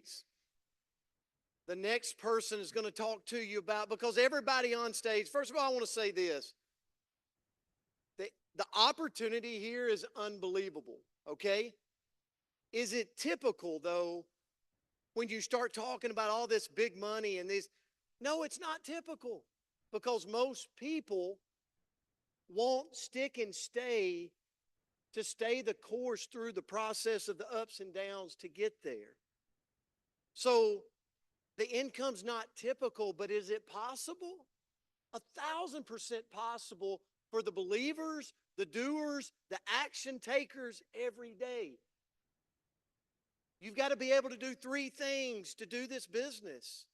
opportunities. The next person is going to talk to you about, because everybody on stage, first of all, I want to say this. The opportunity here is unbelievable, okay? Is it typical, though, when you start talking about all this big money and this? No, it's not typical, because most people won't stick and stay to stay the course through the process of the ups and downs to get there. So the income's not typical, but is it possible? 1,000% possible for the believers, the doers, the action takers every day. You've got to be able to do 3 things to do this business.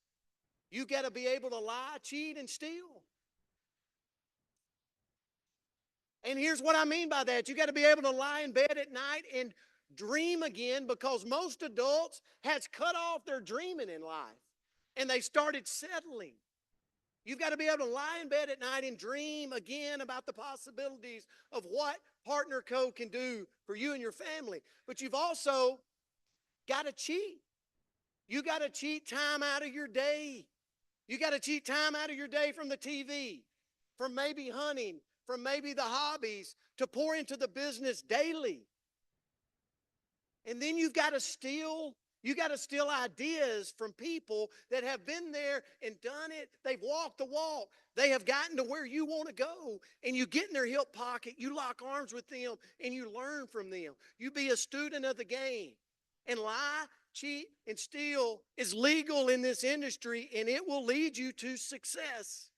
You've got to be able to lie, cheat, and steal. And here's what I mean by that. You got to be able to lie in bed at night and dream again, because most adults has cut off their dreaming in life and they started settling. You've got to be able to lie in bed at night and dream again about the possibilities of what Partner Co. can do for you and your family. But you've also got to cheat. You got to cheat time out of your day. You got to cheat time out of your day from the TV, from maybe hunting, from maybe the hobbies, to pour into the business daily. And then you've got to steal ideas from people that have been there and done it. They've walked the walk. They have gotten to where you want to go. And you get in their hip pocket, you lock arms with them, and you learn from them. You be a student of the game. And lie, cheat, and steal is legal in this industry, and it will lead you to success.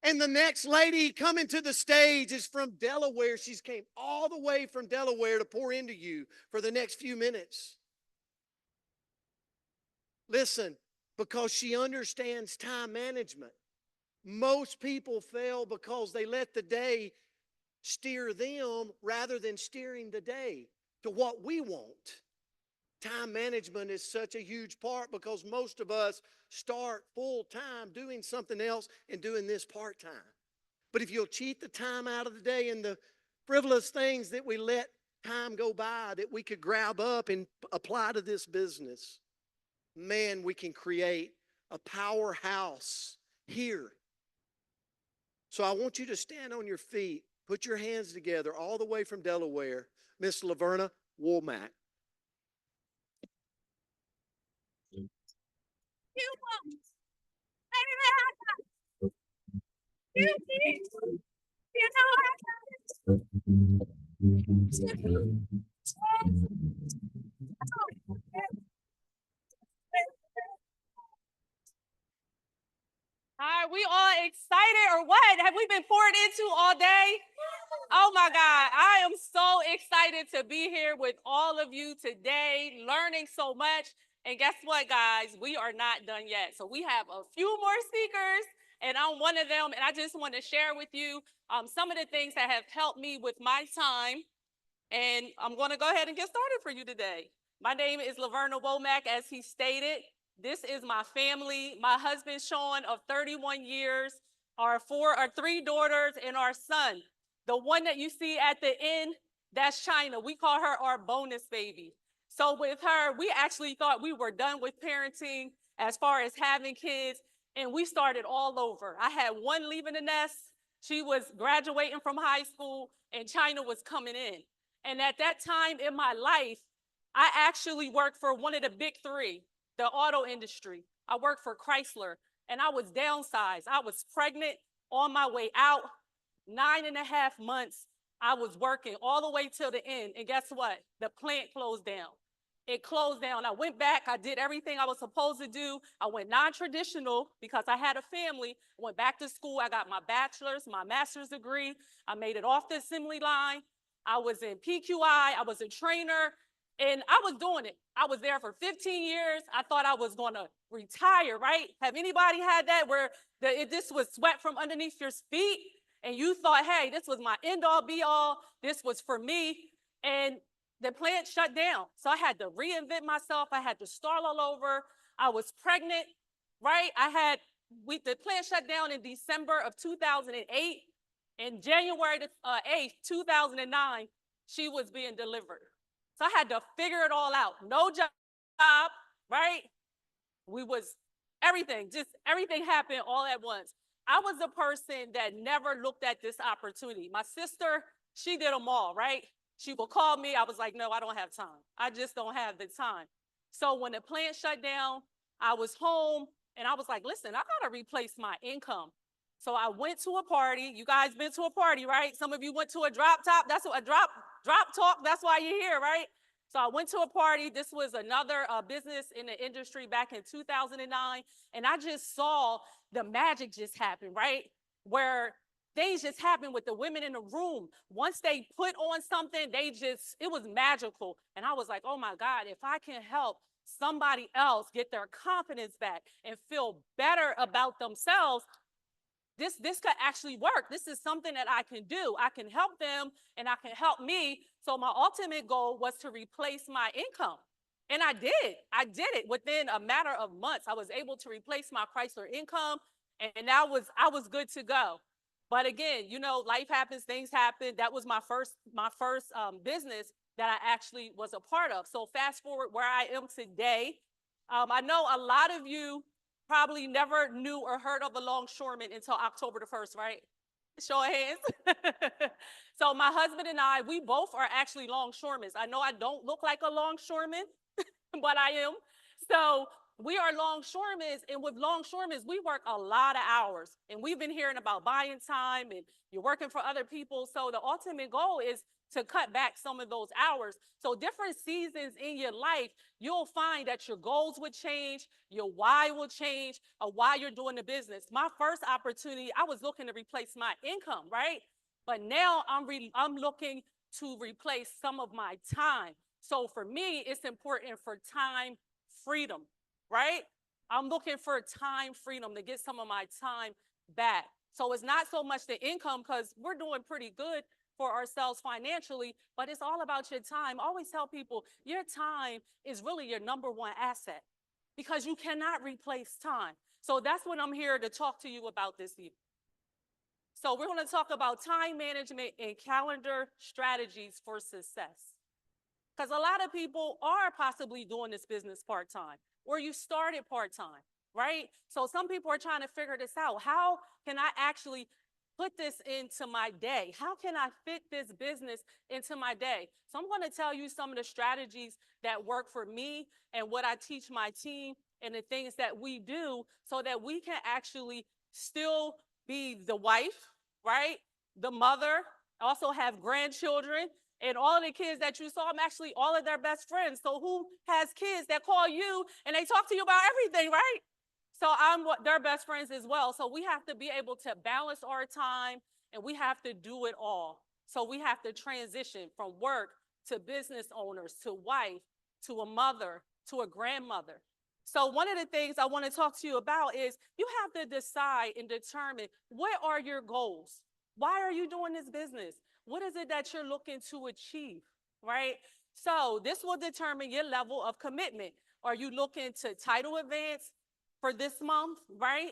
And the next lady coming to the stage is from Delaware. She's came all the way from Delaware to pour into you for the next few minutes. Listen, because she understands time management. Most people fail because they let the day steer them rather than steering the day to what we want. Time management is such a huge part, because most of us start full time doing something else and doing this part time. But if you'll cheat the time out of the day and the frivolous things that we let time go by that we could grab up and apply to this business, man, we can create a powerhouse here. So I want you to stand on your feet, put your hands together, all the way from Delaware, Miss LaVerna Womack. Are we all excited or what? Have we been poured into all day? Oh my God, I am so excited to be here with all of you today, learning so much. And guess what, guys? We are not done yet. So we have a few more speakers, and I'm one of them. And I just want to share with you some of the things that have helped me with my time. And I'm going to go ahead and get started for you today. My name is LaVerna Womack, as he stated. This is my family. My husband, Sean, of 31 years, our 3 daughters, and our son. The one that you see at the end, that's China. We call her our bonus baby. So with her, we actually thought we were done with parenting as far as having kids, and we started all over. I had one leaving the nest. She was graduating from high school, and China was coming in. And at that time in my life, I actually worked for one of the big 3, the auto industry. I worked for Chrysler, and I was downsized. I was pregnant, on my way out, 9.5 months. I was working all the way till the end. And guess what? The plant closed down. It closed down. I went back. I did everything I was supposed to do. I went non-traditional because I had a family. I went back to school. I got my bachelor's, my master's degree. I made it off the assembly line. I was in PQI. I was a trainer. And I was doing it. I was there for 15 years. I thought I was going to retire, right? Have anybody had that where this was swept from underneath your feet and you thought, hey, this was my end all be all. This was for me. And the plant shut down. So I had to reinvent myself. I had to start all over. I was pregnant, right? The plant shut down in December of 2008. In January 8th, 2009, she was being delivered. So I had to figure it all out. No job, right? We was everything, just everything happened all at once. I was a person that never looked at this opportunity. My sister, she did them all, right? She would call me. I was like, no, I don't have time. I just don't have the time. So when the plant shut down, I was home and I was like, listen, I got to replace my income. So I went to a party. You guys been to a party, right? Some of you went to a drop top. That's what a drop talk. That's why you're here, right? So I went to a party. This was another business in the industry back in 2009. And I just saw the magic just happen, right? Where things just happened with the women in the room. Once they put on something, it was magical. And I was like, oh my God, if I can help somebody else get their confidence back and feel better about themselves, this could actually work. This is something that I can do. I can help them and I can help me. So my ultimate goal was to replace my income. And I did. I did it within a matter of months. I was able to replace my Chrysler income and I was good to go. But again, you know, life happens, things happen. That was my first business that I actually was a part of. So fast forward where I am today. I know a lot of you probably never knew or heard of a longshoreman until October the 1st, right? Show of hands. So my husband and I, we both are actually longshoremen. I know I don't look like a longshoreman, but I am. So we are longshoremen, and with longshoremen, we work a lot of hours. And we've been hearing about buying time and you're working for other people. So the ultimate goal is to cut back some of those hours. So different seasons in your life, you'll find that your goals would change, your why will change, or why you're doing the business. My first opportunity, I was looking to replace my income, right? But now I'm looking to replace some of my time. So for me, it's important for time freedom, right? I'm looking for time freedom to get some of my time back. So it's not so much the income because we're doing pretty good for ourselves financially, but it's all about your time. I always tell people your time is really your number one asset because you cannot replace time. So that's what I'm here to talk to you about this evening. So we're going to talk about time management and calendar strategies for success. Because a lot of people are possibly doing this business part-time, or you started part-time, right? So some people are trying to figure this out. How can I actually put this into my day? How can I fit this business into my day? So I'm going to tell you some of the strategies that work for me and what I teach my team and the things that we do so that we can actually still be the wife, right? The mother, also have grandchildren, and all of the kids that you saw, I'm actually all of their best friends. So who has kids that call you and they talk to you about everything, right? So I'm their best friends as well. So we have to be able to balance our time and we have to do it all. So we have to transition from work to business owners, to wife, to a mother, to a grandmother. So one of the things I want to talk to you about is you have to decide and determine what are your goals? Why are you doing this business? What is it that you're looking to achieve, right? So this will determine your level of commitment. Are you looking to title advance for this month, right?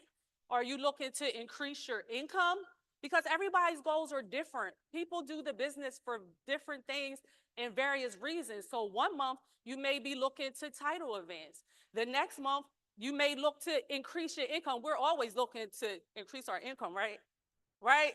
Are you looking to increase your income? Because everybody's goals are different. People do the business for different things and various reasons. So one month, you may be looking to title advance. The next month, you may look to increase your income. We're always looking to increase our income, right? Right?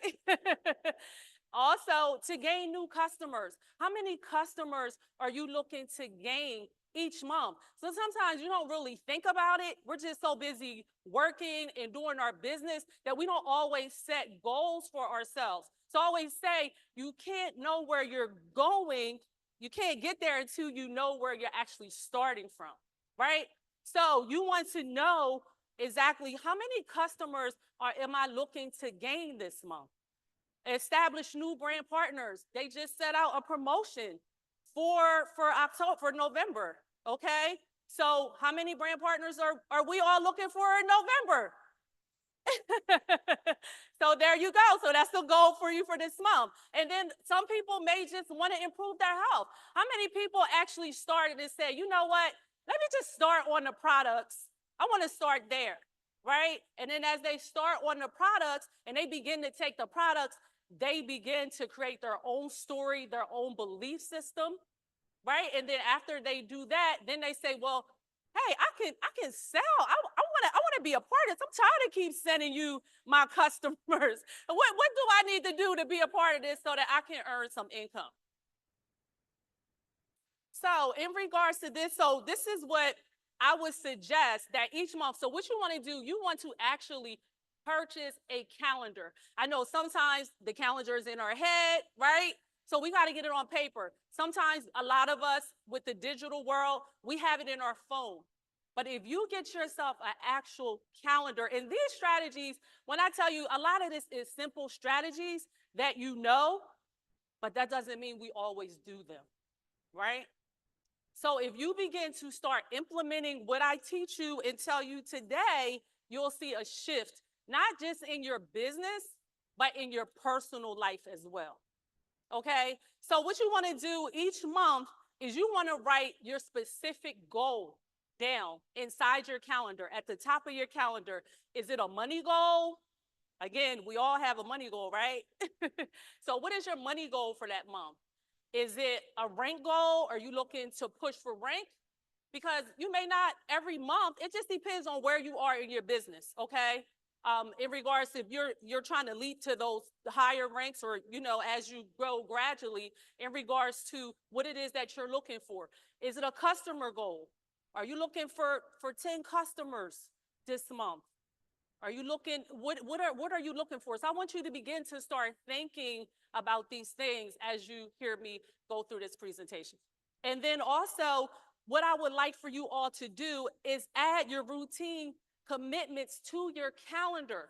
Also, to gain new customers. How many customers are you looking to gain each month? So sometimes you don't really think about it. We're just so busy working and doing our business that we don't always set goals for ourselves. So I always say you can't know where you're going. You can't get there until you know where you're actually starting from, right? So you want to know exactly how many customers am I looking to gain this month? Establish new brand partners. They just set out a promotion for November. Okay. So how many brand partners are we all looking for in November? So there you go. So that's the goal for you for this month. And then some people may just want to improve their health. How many people actually started and said, you know what? Let me just start on the products. I want to start there, right? And then as they start on the products and they begin to take the products, they begin to create their own story, their own belief system, right? And then after they do that, then they say, well, hey, I can sell. I wanna be a part of this. I'm tired of keep sending you my customers. What do I need to do to be a part of this so that I can earn some income? So in regards to this, so this is what I would suggest that each month. So what you want to do, you want to actually purchase a calendar. I know sometimes the calendar is in our head, right? So we got to get it on paper. Sometimes a lot of us with the digital world, we have it in our phone. But if you get yourself an actual calendar, and these strategies, when I tell you, a lot of this is simple strategies that you know, but that doesn't mean we always do them, right? So if you begin to start implementing what I teach you and tell you today, you'll see a shift, not just in your business, but in your personal life as well. Okay? So what you want to do each month is you want to write your specific goal down inside your calendar. At the top of your calendar, is it a money goal? Again, we all have a money goal, right? So what is your money goal for that month? Is it a rank goal? Are you looking to push for rank? Because you may not every month. It just depends on where you are in your business. Okay. In regards to if you're trying to lead to those higher ranks, or as you grow gradually, in regards to what it is that you're looking for. Is it a customer goal? Are you looking for 10 customers this month? Are you looking, what are you looking for? So I want you to begin to start thinking about these things as you hear me go through this presentation. And then also, what I would like for you all to do is add your routine commitments to your calendar.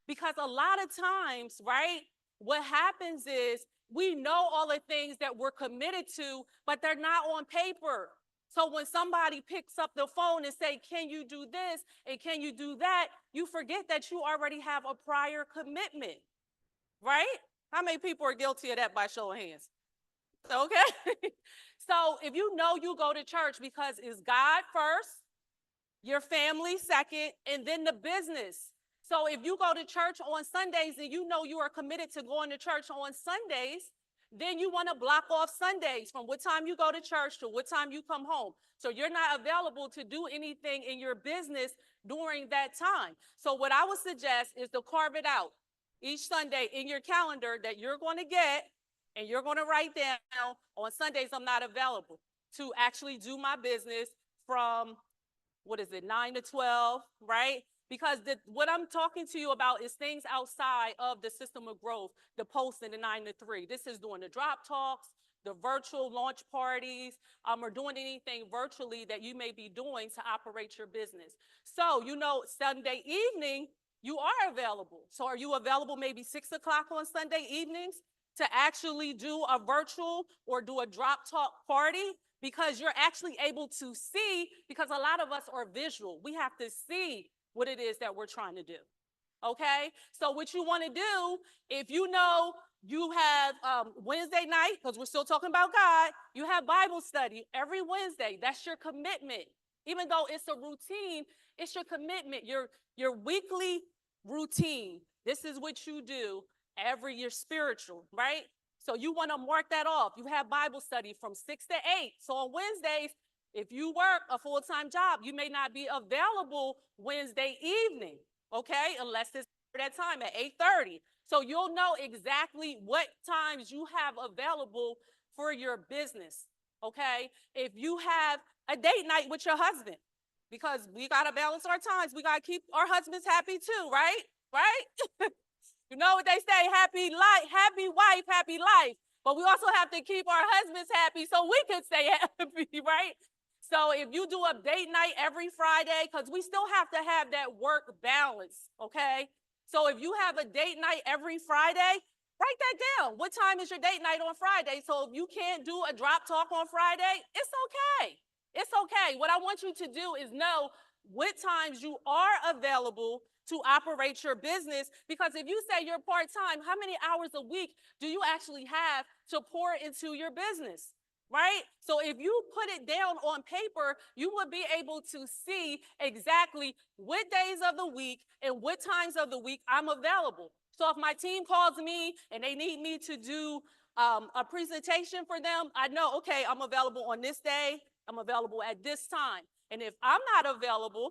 Because a lot of times, right, what happens is we know all the things that we're committed to, but they're not on paper. So when somebody picks up the phone and say, can you do this and can you do that, you forget that you already have a prior commitment, right? How many people are guilty of that by show of hands? Okay. So if you know you go to church because it's God first, your family second, and then the business. So if you go to church on Sundays and you know you are committed to going to church on Sundays, then you want to block off Sundays from what time you go to church to what time you come home. So you're not available to do anything in your business during that time. So what I would suggest is to carve it out each Sunday in your calendar that you're going to get, and you're going to write down, on Sundays I'm not available to actually do my business from, 9 to 12, right? Because what I'm talking to you about is things outside of the system of growth, the post and the 9 to 3. This is doing the drop talks, the virtual launch parties, or doing anything virtually that you may be doing to operate your business. So, Sunday evening, you are available. So are you available maybe 6 o'clock on Sunday evenings to actually do a virtual or do a drop talk party? Because you're actually able to see, because a lot of us are visual. We have to see what it is that we're trying to do. Okay? So what you want to do, if you know you have Wednesday night, because we're still talking about God, you have Bible study every Wednesday. That's your commitment. Even though it's a routine, it's your commitment, your weekly routine. This is what you do every year spiritual, right? So you want to mark that off. You have Bible study from 6 to 8. So on Wednesdays, if you work a full-time job, you may not be available Wednesday evening, okay? Unless it's at that time at 8:30. So you'll know exactly what times you have available for your business, okay? If you have a date night with your husband, because we got to balance our times. We got to keep our husbands happy too, right? Right? You know what they say, happy wife, happy life. But we also have to keep our husbands happy so we can stay happy, right? So if you do a date night every Friday, because we still have to have that work balance, okay? So if you have a date night every Friday, write that down. What time is your date night on Friday? So if you can't do a drop talk on Friday, it's okay. It's okay. What I want you to do is know what times you are available to operate your business. Because if you say you're part-time, how many hours a week do you actually have to pour into your business? Right? So if you put it down on paper, you will be able to see exactly what days of the week and what times of the week I'm available. So if my team calls me and they need me to do a presentation for them, I know, okay, I'm available on this day, I'm available at this time. And if I'm not available,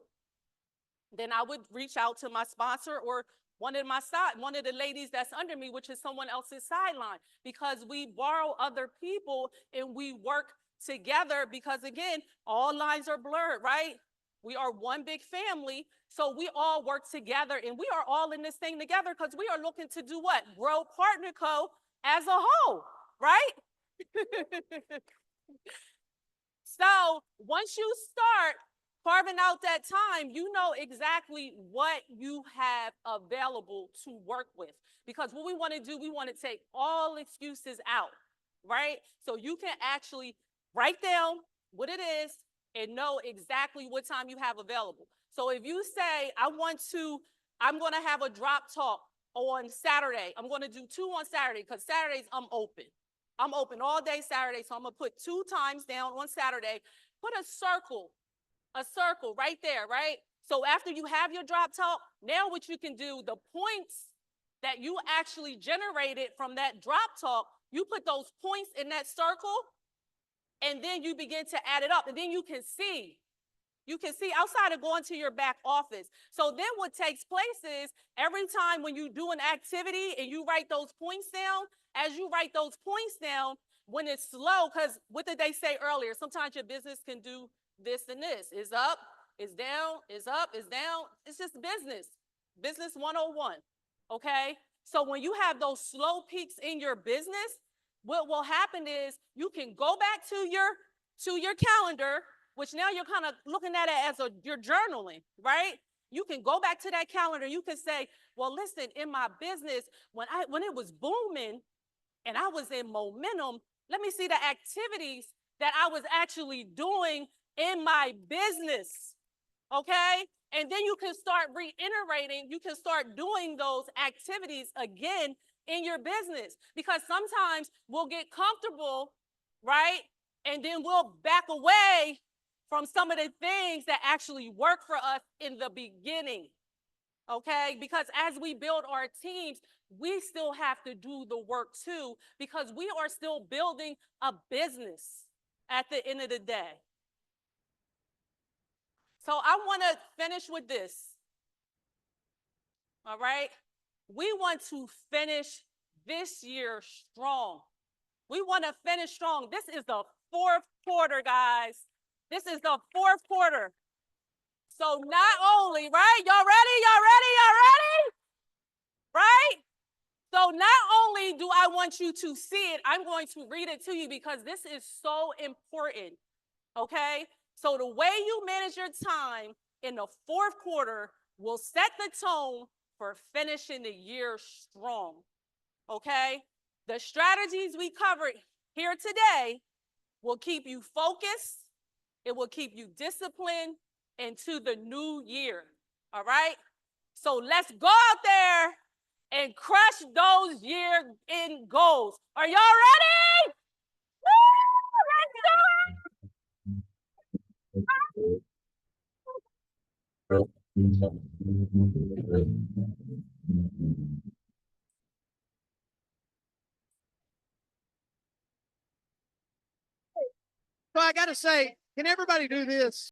then I would reach out to my sponsor or one of the ladies that's under me, which is someone else's sideline, because we borrow other people and we work together because, again, all lines are blurred, right? We are one big family, so we all work together and we are all in this thing together because we are looking to do what? Grow Partner Co. as a whole, right? So once you start carving out that time, you know exactly what you have available to work with. Because what we want to do, we want to take all excuses out, right? So you can actually write down what it is and know exactly what time you have available. So if you say, I'm going to have a drop talk on Saturday. I'm going to do 2 on Saturday because Saturdays I'm open. I'm open all day Saturday, so I'm going to put 2 times down on Saturday. Put a circle right there, right? So after you have your drop talk, now what you can do, the points that you actually generated from that drop talk, you put those points in that circle, and then you begin to add it up, and then you can see outside of going to your back office. So then what takes place is every time when you do an activity and you write those points down, as you write those points down, when it's slow, because what did they say earlier? Sometimes your business can do this and this. It's up, it's down, it's up, it's down. It's just business. Business 101, okay? So when you have those slow peaks in your business, what will happen is you can go back to your calendar, which now you're kind of looking at it as you're journaling, right? You can go back to that calendar. You can say, well, listen, in my business, when it was booming and I was in momentum, let me see the activities that I was actually doing in my business, okay? And then you can start reiterating, you can start doing those activities again in your business, because sometimes we'll get comfortable, right? And then we'll back away from some of the things that actually work for us in the beginning, okay? Because as we build our teams, we still have to do the work too, because we are still building a business at the end of the day. So I want to finish with this, all right? We want to finish this year strong. We want to finish strong. This is the 4th quarter, guys. This is the 4th quarter. So not only, right? Y'all ready? Y'all ready? Y'all ready? Right? So not only do I want you to see it, I'm going to read it to you because this is so important, okay? So the way you manage your time in the 4th quarter will set the tone for finishing the year strong, okay? The strategies we covered here today will keep you focused, it will keep you disciplined into the new year, all right? So let's go out there and crush those year-end goals. Are y'all ready? Woo! Let's So I got to say, can everybody do this?